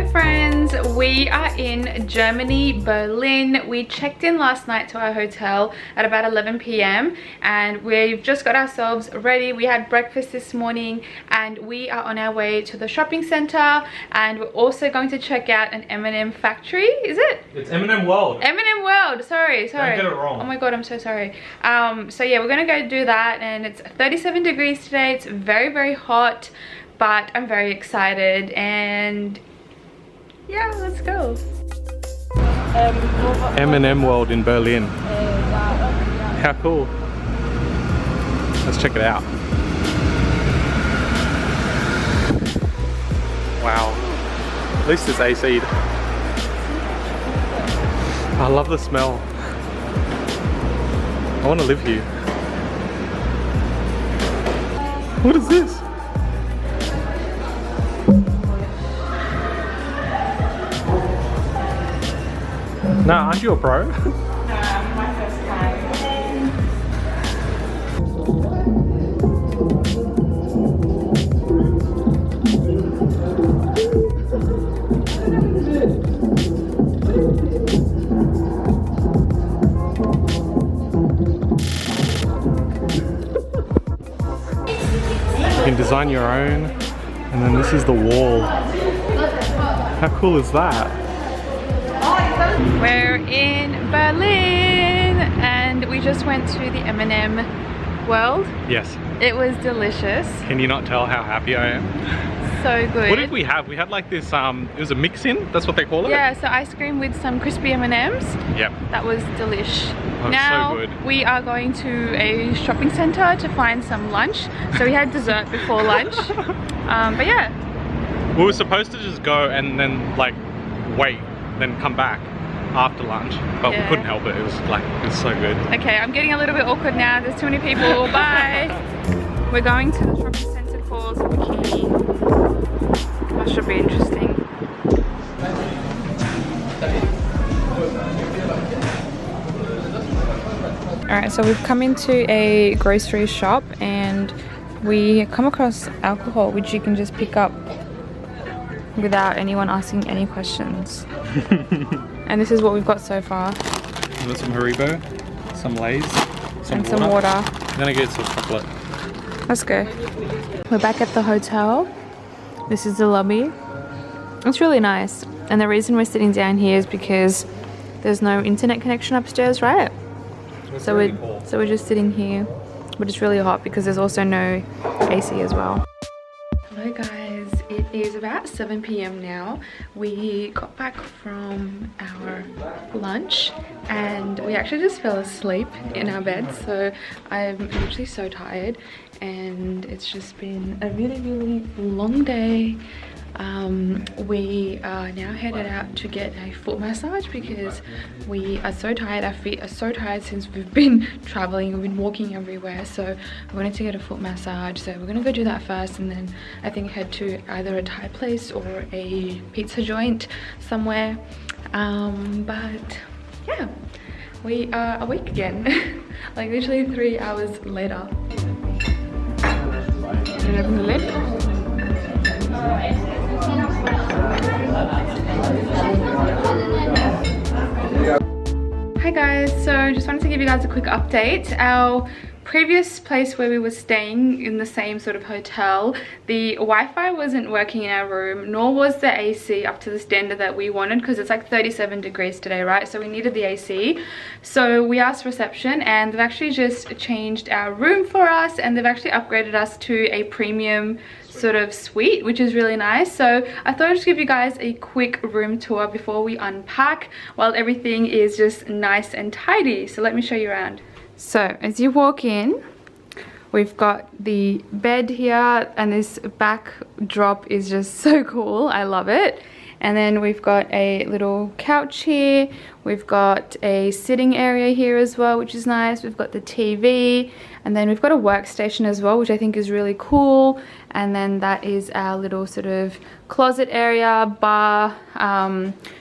friends, we are in Germany, Berlin. We checked in last night to our hotel at about 11 p.m. and we've just got ourselves ready. We had breakfast this morning and we are on our way to the shopping center, and we're also going to check out an MnM factory. Is it? It's MnM World. MnM World, sorry. Don't get it wrong. Oh my god, I'm so sorry. So yeah, we're gonna go do that, and it's 37 degrees today. It's very, very hot, but I'm very excited, and yeah, let's go. MnM World in Berlin. How cool. Let's check it out. Wow. At least it's AC'd. I love the smell. I want to live here. What is this? Nah, aren't you a pro? No, my first time. You can design your own, and then this is the wall. How cool is that? We're in Berlin and we just went to the MnM World. Yes. It was delicious. Can you not tell how happy I am? So good. What did we have? We had like this, it was a mix-in, that's what they call it? Yeah, so ice cream with some crispy M&Ms. Yep. That was delish. Oh, now so good. we are going to a shopping center to find some lunch. So we had dessert before lunch. But yeah. We were supposed to just go and then like wait, then come back after lunch, but we couldn't help it. It was so good. Okay, I'm getting a little bit awkward now. There's too many people. Bye. We're going to the shopping center called Bikini. That should be interesting. Alright, so we've come into a grocery shop and we come across alcohol which you can just pick up without anyone asking any questions. And this is what we've got so far. We've got some Haribo, some Lay's, and some water. I'm gonna get some chocolate. Let's go. We're back at the hotel. This is the lobby. It's really nice. And the reason we're sitting down here is because there's no internet connection upstairs, right? So we're just sitting here. But it's really hot because there's also no AC as well. Hello guys, it is about 7 p.m. now. We got back from our lunch and we actually just fell asleep in our bed, so I'm literally so tired and it's just been a really, really long day. We are now headed out to get a foot massage because we are so tired. Our feet are so tired since we've been traveling, we've been walking everywhere, so we wanted to get a foot massage. So we're gonna go do that first and then I think head to either a Thai place or a pizza joint somewhere. But yeah, we are awake again. Like literally 3 hours later. Can you open the lid? Hi guys, so just wanted to give you guys a quick update. Our previous place where we were staying in the same sort of hotel, the Wi-Fi wasn't working in our room, nor was the AC up to the standard that we wanted because it's like 37 degrees today, right? So we needed the AC. So we asked reception and they've actually just changed our room for us and they've actually upgraded us to a premium sort of suite, which is really nice. So I thought I'd just give you guys a quick room tour before we unpack while everything is just nice and tidy. So let me show you around. So as you walk in, we've got the bed here and this backdrop is just so cool. I love it. And then we've got a little couch here. We've got a sitting area here as well, which is nice. We've got the TV and then we've got a workstation as well, which I think is really cool. And then that is our little sort of closet area, bar,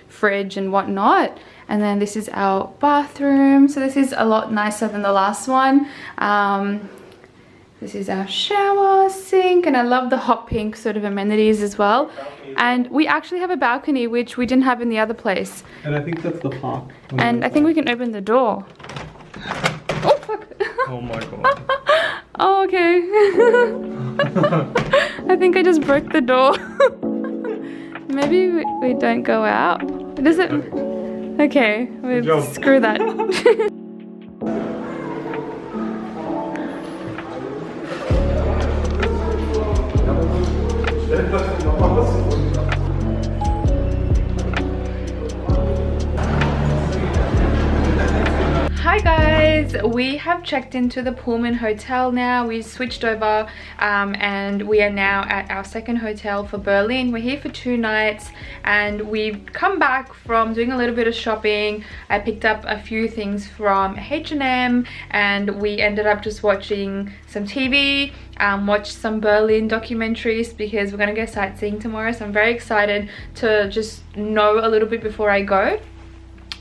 fridge and whatnot. And then this is our bathroom. So this is a lot nicer than the last one. This is our shower, sink, and I love the hot pink sort of amenities as well. And we actually have a balcony, which we didn't have in the other place. And I think that's the park. And I think we can open the door. Oh, fuck. Oh my god. Oh, okay. I think I just broke the door. Maybe we don't go out. Does it? Okay, we'll screw that. Hi guys, we have checked into the Pullman hotel now. We switched over and we are now at our second hotel for Berlin. We're here for 2 nights and we've come back from doing a little bit of shopping. I picked up a few things from MnM and we ended up just watching some TV, watched some Berlin documentaries because we're gonna go sightseeing tomorrow, so I'm very excited to just know a little bit before I go.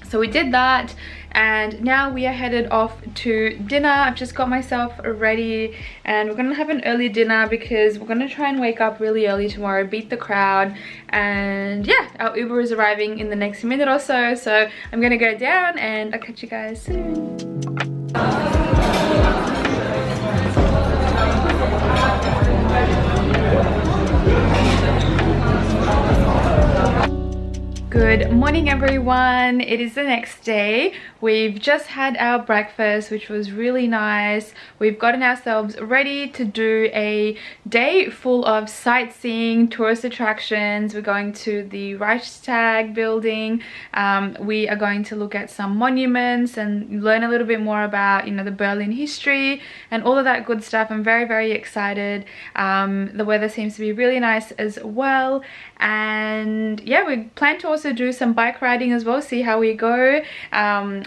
So we did that and now we are headed off to dinner. I've just got myself ready and we're gonna have an early dinner because we're gonna try and wake up really early tomorrow, beat the crowd. And yeah, our Uber is arriving in the next minute or so, so I'm gonna go down and I'll catch you guys soon. Good morning everyone, it is the next day. We've just had our breakfast, which was really nice. We've gotten ourselves ready to do a day full of sightseeing, tourist attractions. We're going to the Reichstag building. We are going to look at some monuments and learn a little bit more about, you know, the Berlin history and all of that good stuff. I'm very, very excited. The weather seems to be really nice as well. And yeah, we plan to also do some bike riding as well, see how we go.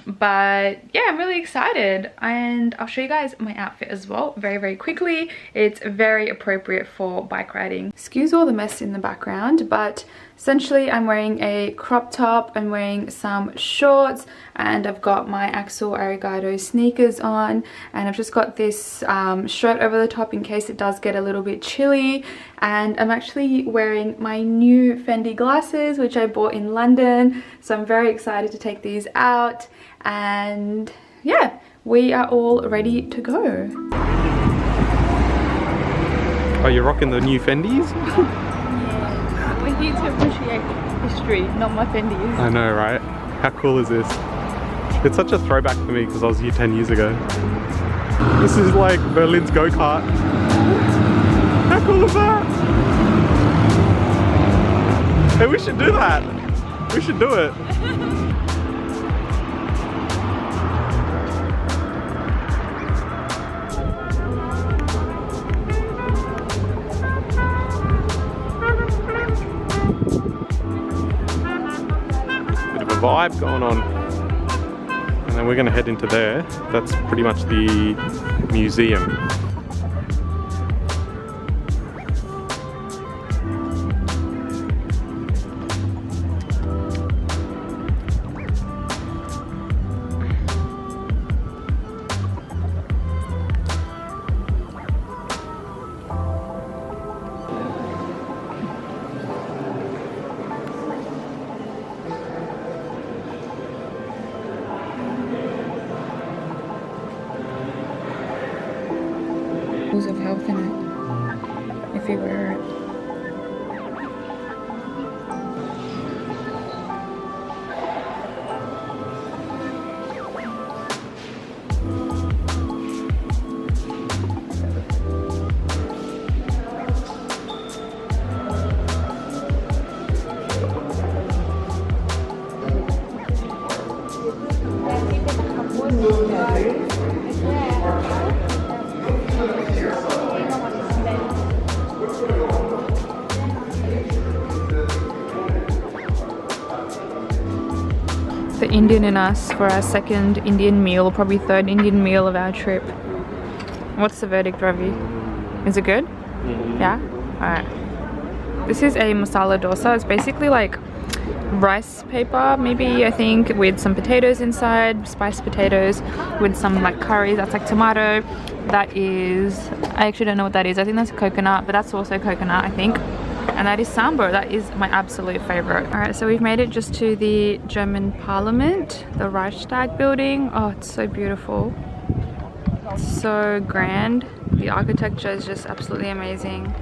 But yeah, I'm really excited and I'll show you guys my outfit as well very, very quickly. It's very appropriate for bike riding. Excuse all the mess in the background, but essentially I'm wearing a crop top, I'm wearing some shorts, and I've got my Axel Arigato sneakers on, and I've just got this shirt over the top in case it does get a little bit chilly. And I'm actually wearing my new Fendi glasses, which I bought in London, so I'm very excited to take these out. And yeah, we are all ready to go. Oh, you're rocking the new Fendis? Yeah, we're here to appreciate history, not my Fendis. I know, right? How cool is this? It's such a throwback for me because I was here 10 years ago. This is like Berlin's go-kart. How cool is that? Hey, we should do that. We should do it. Bit of a vibe going on. And then we're going to head into there. That's pretty much the museum. Of health in it if you wear it. The Indian in us for our second Indian meal, probably third Indian meal of our trip. What's the verdict, Ravi? Is it good? Yeah? Alright. This is a masala dosa. It's basically like rice paper, maybe, I think, with some potatoes inside, spiced potatoes with some like curry. That's like tomato. That is, I actually don't know what that is. I think that's coconut, but that's also coconut, I think. And that is sambar. That is my absolute favorite. All right, so we've made it just to the German Parliament, the Reichstag building. Oh, it's so beautiful. It's so grand. The architecture is just absolutely amazing.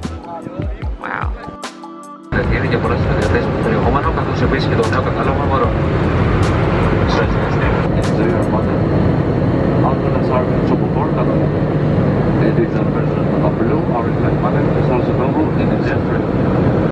Wow.